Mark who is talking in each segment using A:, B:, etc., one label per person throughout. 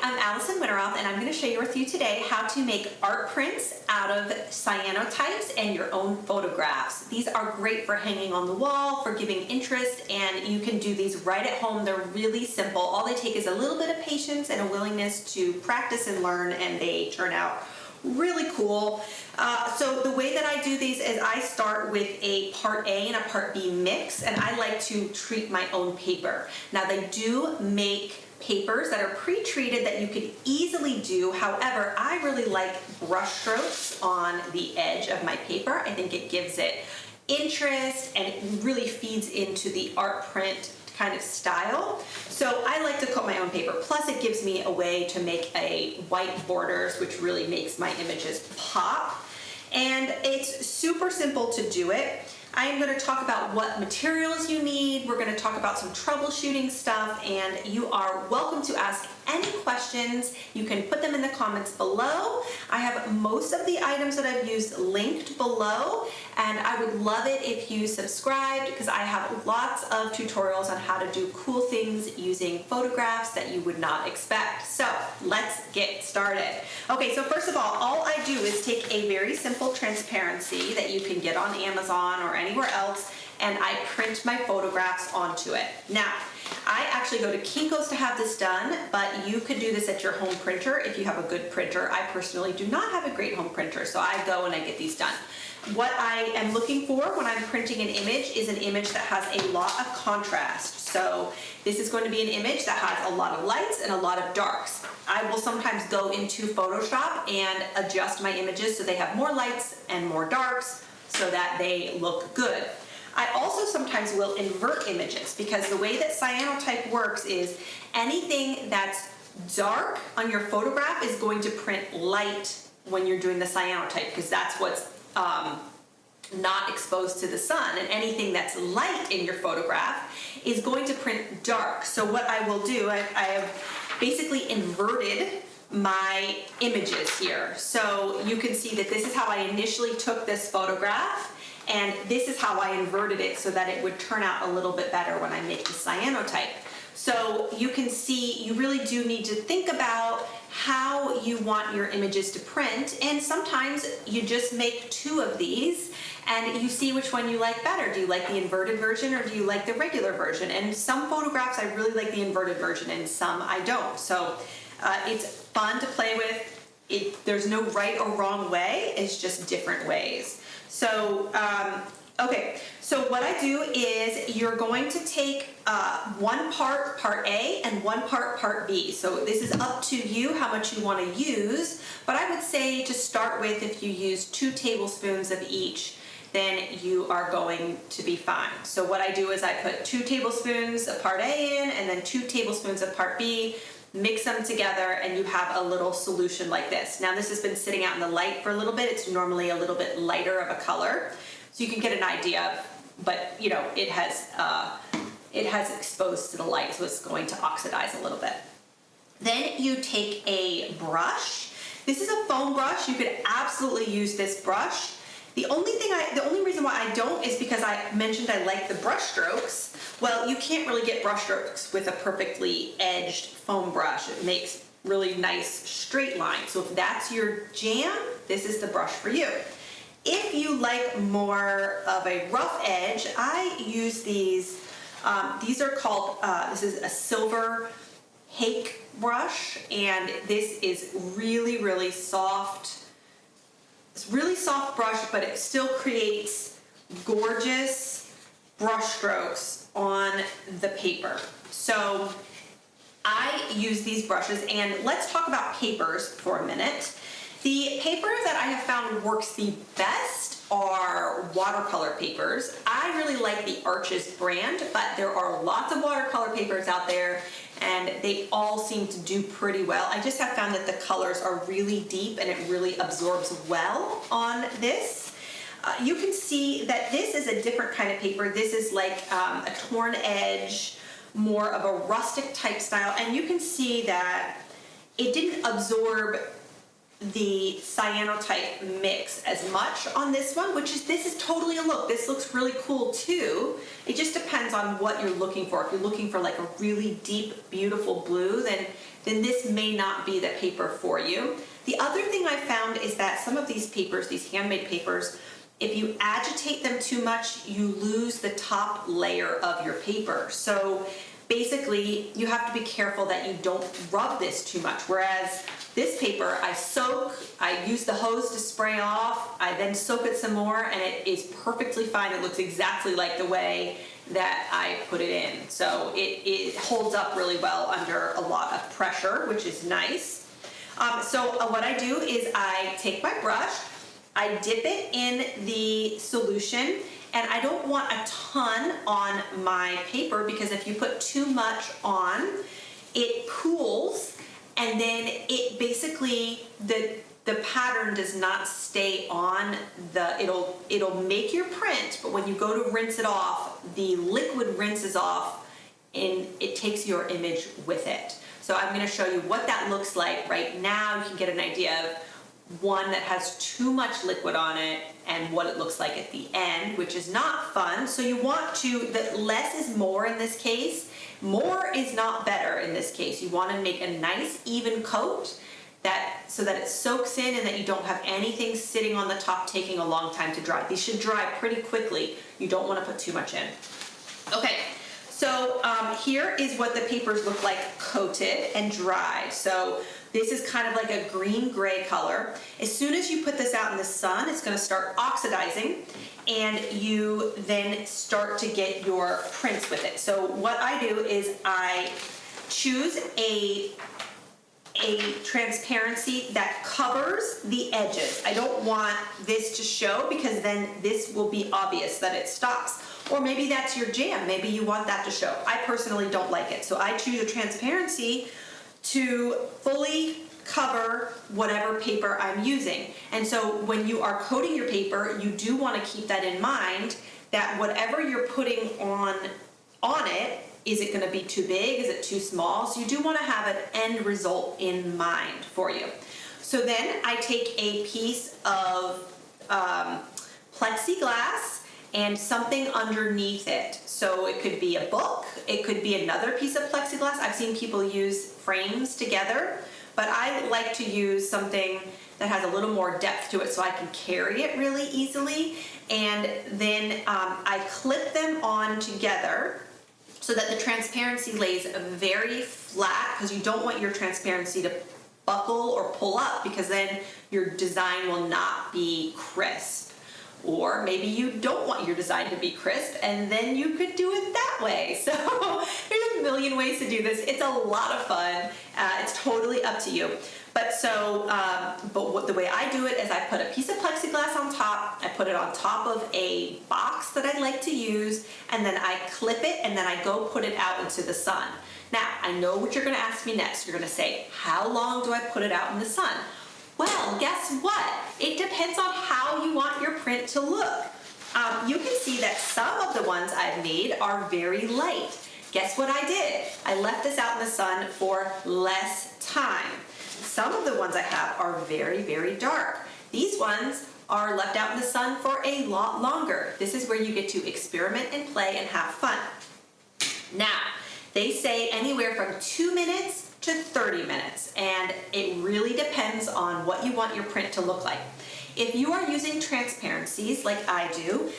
A: I'm Allison Winteroth, and I'm going to share with you today how to make art prints out of cyanotypes and your own photographs. These are great for hanging on the wall, for giving interest, and you can do these right at home. They're really simple. All they take is a little bit of patience and a willingness to practice and learn, and they turn out really cool. So the way that I do these is I start with a part A and a part B mix, and I like to treat my own paper. Now they do make papers that are pre-treated that you could easily do. However, I really like brush strokes on the edge of my paper. I think it gives it interest and it really feeds into the art print kind of style. So I like to coat my own paper. Plus it gives me a way to make a white borders, which really makes my images pop. And it's super simple to do it. I am going to talk about what materials you need. We're going to talk about some troubleshooting stuff, and you are welcome to ask any questions. You can put them in the comments below. I have most of the items that I've used linked below, and I would love it if you subscribed because I have lots of tutorials on how to do cool things using photographs that you would not expect. So let's get started. Okay, so first of all I do is take a very simple transparency that you can get on Amazon or anywhere else, and I print my photographs onto it. Now, I actually go to Kinko's to have this done, but you could do this at your home printer if you have a good printer. I personally do not have a great home printer, so I go and I get these done. What I am looking for when I'm printing an image is an image that has a lot of contrast. So this is going to be an image that has a lot of lights and a lot of darks. I will sometimes go into Photoshop and adjust my images so they have more lights and more darks so that they look good. I also sometimes will invert images because the way that cyanotype works is anything that's dark on your photograph is going to print light when you're doing the cyanotype because that's what's not exposed to the sun, and anything that's light in your photograph is going to print dark. So what I will do, I have basically inverted my images here. So you can see that this is how I initially took this photograph, and this is how I inverted it so that it would turn out a little bit better when I make the cyanotype. So you can see you really do need to think about how you want your images to print, and sometimes you just make two of these and you see which one you like better. Do you like the inverted version or do you like the regular version? And some photographs I really like the inverted version and some I don't. So it's fun to play with. There's no right or wrong way, it's just different ways. So, okay, so what I do is you're going to take one part A and one part B. So this is up to you how much you want to use, but I would say to start with, if you use 2 tablespoons of each, then you are going to be fine. So what I do is I put 2 tablespoons of part A in and then 2 tablespoons of part B, mix them together, and you have a little solution like this. Now this has been sitting out in the light for a little bit. It's normally a little bit lighter of a color, so you can get an idea, but you know, it has exposed to the light, so it's going to oxidize a little bit. Then you take a brush. This is a foam brush. You could absolutely use this brush. The only reason why I don't is because I mentioned I like the brush strokes. Well, you can't really get brush strokes with a perfectly edged foam brush. It makes really nice straight lines. So if that's your jam, this is the brush for you. If you like more of a rough edge, I use these. These are called, this is a silver hake brush, and this is really, really soft. It's really soft brush, but it still creates gorgeous brush strokes on the paper. So I use these brushes, and let's talk about papers for a minute. The paper that I have found works the best are watercolor papers. I really like the Arches brand, but there are lots of watercolor papers out there, and they all seem to do pretty well. I just have found that the colors are really deep and it really absorbs well on this. You can see that this is a different kind of paper. This is like a torn edge, more of a rustic type style, and you can see that it didn't absorb the cyanotype mix as much on this one, this is totally a look. This looks really cool too. It just depends on what you're looking for. If you're looking for like a really deep, beautiful blue, then then this may not be the paper for you. The other thing I found is that some of these papers, these handmade papers, if you agitate them too much, you lose the top layer of your paper. So basically, you have to be careful that you don't rub this too much. Whereas this paper, I soak, I use the hose to spray off, I then soak it some more, and it is perfectly fine. It looks exactly like the way that I put it in. So it holds up really well under a lot of pressure, which is nice. So what I do is I take my brush, I dip it in the solution, and I don't want a ton on my paper because if you put too much on, it pools, and then it basically, the pattern does not stay on it'll make your print, but when you go to rinse it off, the liquid rinses off and it takes your image with it. So I'm going to show you what that looks like right now. You can get an idea of one that has too much liquid on it and what it looks like at the end, which is not fun. So you want to, that less is more in this case. More is not better in this case. You want to make a nice even coat so that it soaks in and that you don't have anything sitting on the top taking a long time to dry. These should dry pretty quickly. You don't want to put too much in. Okay, so here is what the papers look like coated and dried. So this is kind of like a green-gray color. As soon as you put this out in the sun, it's going to start oxidizing, and you then start to get your prints with it. So what I do is I choose a transparency that covers the edges. I don't want this to show because then this will be obvious that it stops. Or maybe that's your jam. Maybe you want that to show. I personally don't like it. So I choose a transparency to fully cover whatever paper I'm using. And so when you are coating your paper, you do want to keep that in mind, that whatever you're putting on it, is it going to be too big? Is it too small? So you do want to have an end result in mind for you. So then I take a piece of plexiglass and something underneath it. So it could be a book, it could be another piece of plexiglass. I've seen people use frames together, but I like to use something that has a little more depth to it so I can carry it really easily. And then I clip them on together so that the transparency lays very flat, because you don't want your transparency to buckle or pull up, because then your design will not be crisp. Or maybe you don't want your design to be crisp, and then you could do it that way. So there's a million ways to do this. It's a lot of fun. It's totally up to you. But the way I do it is I put a piece of plexiglass on top, I put it on top of a box that I like to use, and then I clip it, and then I go put it out into the sun. Now, I know what you're gonna ask me next. You're gonna say, how long do I put it out in the sun? Well, guess what? It depends on how you want your print to look. You can see that some of the ones I've made are very light. Guess what I did? I left this out in the sun for less time. Some of the ones I have are very, very dark. These ones are left out in the sun for a lot longer. This is where you get to experiment and play and have fun. Now, they say anywhere from 2 minutes to 30 minutes, and it really depends on what you want your print to look like. If you are using transparencies like I do,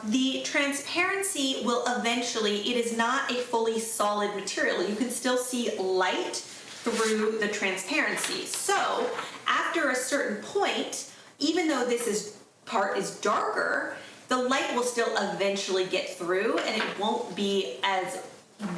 A: the transparency will eventually, it is not a fully solid material. You can still see light through the transparency. So after a certain point, even though this part is darker, the light will still eventually get through, and it won't be as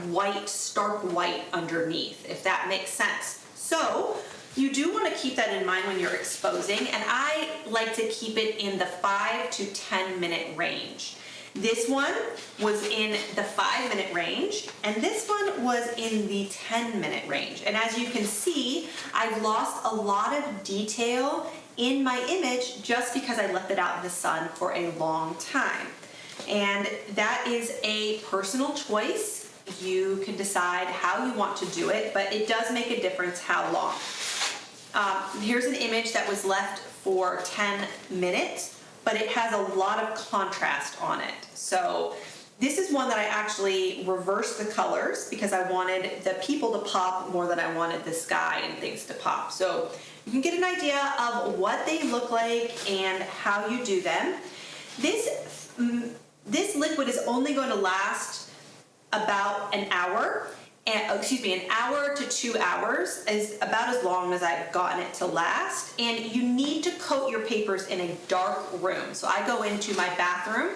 A: white, stark white underneath, if that makes sense. So you do want to keep that in mind when you're exposing, and I like to keep it in the 5 to 10 minute range. This one was in the 5-minute range, and this one was in the 10-minute range. And as you can see, I've lost a lot of detail in my image just because I left it out in the sun for a long time. And that is a personal choice. You can decide how you want to do it, but it does make a difference how long. Here's an image that was left for 10 minutes, but it has a lot of contrast on it. So This is one that I actually reversed the colors because I wanted the people to pop more than I wanted the sky and things to pop. So you can get an idea of what they look like and how you do them. This liquid is only going to last about an hour. An hour to 2 hours is about as long as I've gotten it to last. And you need to coat your papers in a dark room. So I go into my bathroom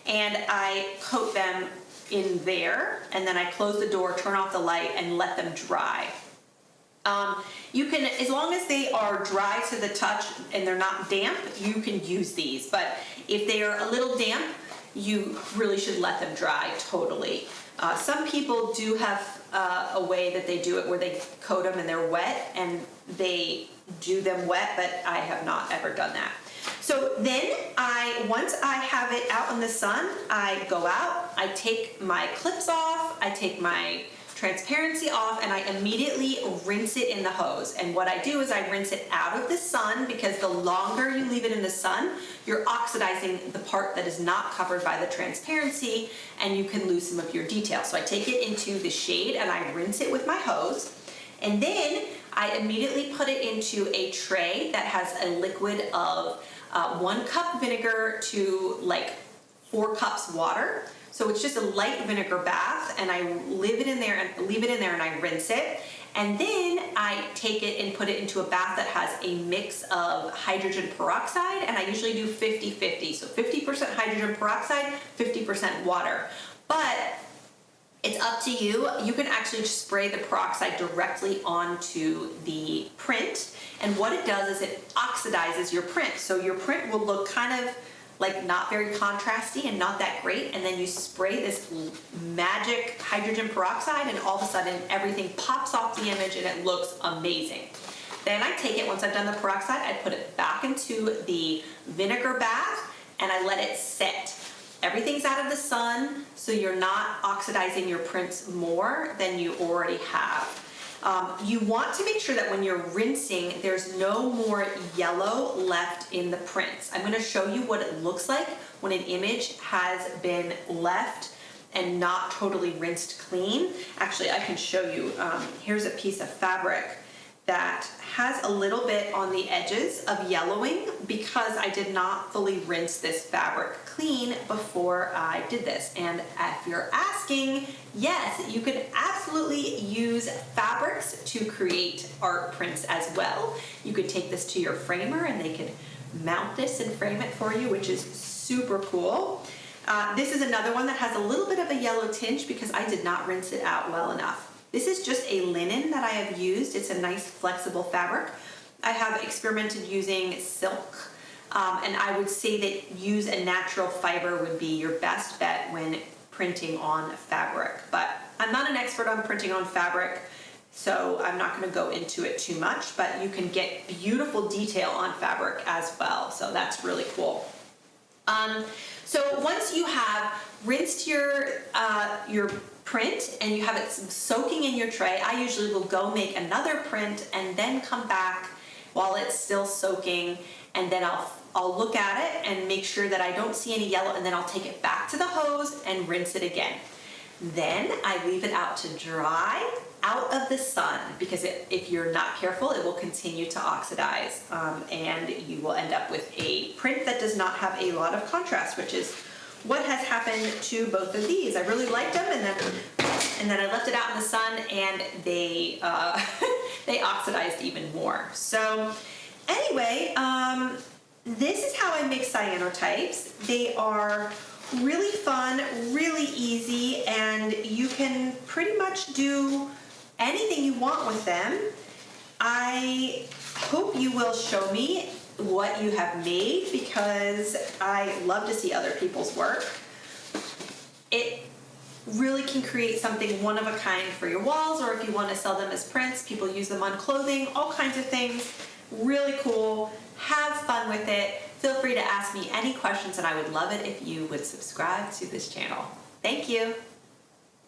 A: and I coat them in there, and then I close the door, turn off the light, and let them dry. You can, as long as they are dry to the touch and they're not damp, you can use these. But if they are a little damp, you really should let them dry totally. Some people do have a way that they do it where they coat them and they're wet, and they do them wet, but I have not ever done that. So then once I have it out in the sun, I go out, I take my clips off, I take my transparency off, and I immediately rinse it in the hose. And what I do is I rinse it out of the sun, because the longer you leave it in the sun, you're oxidizing the part that is not covered by the transparency, and you can lose some of your detail. So I take it into the shade and I rinse it with my hose, and then I immediately put it into a tray that has a liquid of 1 cup vinegar to like 4 cups water. So it's just a light vinegar bath, and I leave it in there and I rinse it. And then I take it and put it into a bath that has a mix of hydrogen peroxide, and I usually do 50-50. So 50% hydrogen peroxide, 50% water. But it's up to you. You can actually just spray the peroxide directly onto the print, and what it does is it oxidizes your print. So your print will look kind of like not very contrasty and not that great, and then you spray this magic hydrogen peroxide, and all of a sudden everything pops off the image and it looks amazing. Then I take it, once I've done the peroxide, I put it back into the vinegar bath and I let it sit. Everything's out of the sun, so you're not oxidizing your prints more than you already have. You want to make sure that when you're rinsing, there's no more yellow left in the prints. I'm going to show you what it looks like when an image has been left and not totally rinsed clean. Actually, I can show you. Here's a piece of fabric that has a little bit on the edges of yellowing because I did not fully rinse this fabric clean before I did this. And if you're asking, yes, you can absolutely use fabrics to create art prints as well. You could take this to your framer and they could mount this and frame it for you, which is super cool. This is another one that has a little bit of a yellow tinge because I did not rinse it out well enough. This is just a linen that I have used. It's a nice flexible fabric. I have experimented using silk, and I would say that use a natural fiber would be your best bet when printing on fabric. But I'm not an expert on printing on fabric, so I'm not going to go into it too much, but you can get beautiful detail on fabric as well, so that's really cool. So once you have rinsed your print and you have it soaking in your tray, I usually will go make another print and then come back while it's still soaking, and then I'll look at it and make sure that I don't see any yellow, and then I'll take it back to the hose and rinse it again. Then I leave it out to dry out of the sun, because if you're not careful, it will continue to oxidize, and you will end up with a print that does not have a lot of contrast, which is what has happened to both of these. I really liked them, and then I left it out in the sun, and they they oxidized even more. So anyway, this is how I make cyanotypes. They are really fun, really easy, and you can pretty much do anything you want with them. I hope you will show me what you have made, because I love to see other people's work. It really can create something one of a kind for your walls, or if you want to sell them as prints. People use them on clothing, all kinds of things. Really cool. Have fun with it. Feel free to ask me any questions, and I would love it if you would subscribe to this channel. Thank you.